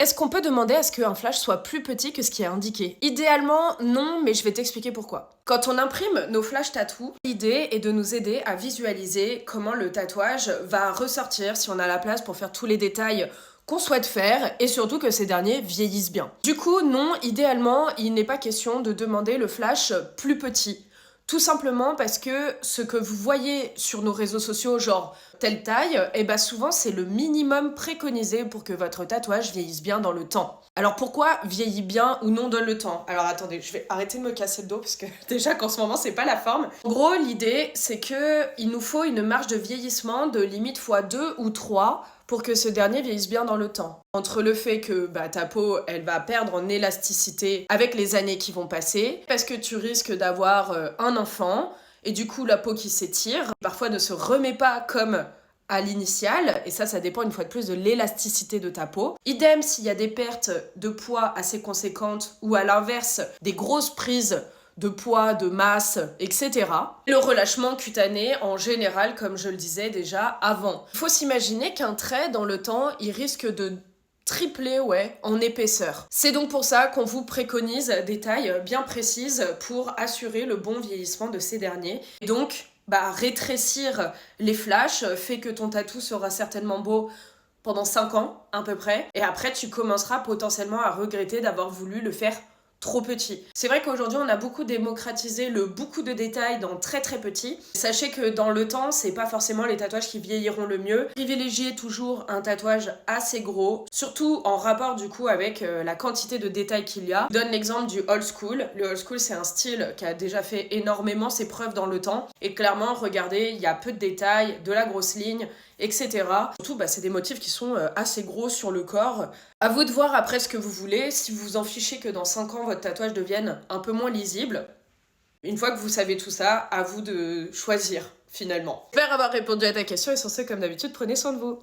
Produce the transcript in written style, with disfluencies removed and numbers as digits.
Est-ce qu'on peut demander à ce qu'un flash soit plus petit que ce qui est indiqué? Idéalement, non, mais je vais t'expliquer pourquoi. Quand on imprime nos flash tattoos, l'idée est de nous aider à visualiser comment le tatouage va ressortir si on a la place pour faire tous les détails qu'on souhaite faire et surtout que ces derniers vieillissent bien. Du coup, non, idéalement, il n'est pas question de demander le flash plus petit. Tout simplement parce que ce que vous voyez sur nos réseaux sociaux, genre telle taille, et bah souvent c'est le minimum préconisé pour que votre tatouage vieillisse bien dans le temps. Alors pourquoi vieillit bien ou non dans le temps? Alors attendez, je vais arrêter de me casser le dos parce que déjà qu'en ce moment c'est pas la forme. En gros, l'idée c'est que il nous faut une marge de vieillissement de limite x2 ou 3 pour que ce dernier vieillisse bien dans le temps. Entre le fait que ta peau, elle va perdre en élasticité avec les années qui vont passer, parce que tu risques d'avoir un enfant, et du coup la peau qui s'étire, parfois ne se remet pas comme à l'initiale, et ça dépend une fois de plus de l'élasticité de ta peau. Idem s'il y a des pertes de poids assez conséquentes, ou à l'inverse, des grosses prises de poids, de masse, etc. Le relâchement cutané en général, comme je le disais déjà avant. Il faut s'imaginer qu'un trait dans le temps, il risque de tripler en épaisseur. C'est donc pour ça qu'on vous préconise des tailles bien précises pour assurer le bon vieillissement de ces derniers. Et donc, rétrécir les flashs fait que ton tatou sera certainement beau pendant 5 ans à peu près, et après tu commenceras potentiellement à regretter d'avoir voulu le faire trop petit. C'est vrai qu'aujourd'hui on a beaucoup démocratisé le beaucoup de détails dans très très petit. Sachez que dans le temps, c'est pas forcément les tatouages qui vieilliront le mieux. Privilégiez toujours un tatouage assez gros, surtout en rapport du coup avec la quantité de détails qu'il y a. Je donne l'exemple du old school. Le old school, c'est un style qui a déjà fait énormément ses preuves dans le temps, et clairement, regardez, il y a peu de détails, de la grosse ligne, etc. Surtout, c'est des motifs qui sont assez gros sur le corps. À vous de voir après ce que vous voulez. Si vous vous en fichez que dans 5 ans, votre tatouage devienne un peu moins lisible, une fois que vous savez tout ça, à vous de choisir finalement. J'espère avoir répondu à ta question, et sur ce, comme d'habitude, prenez soin de vous.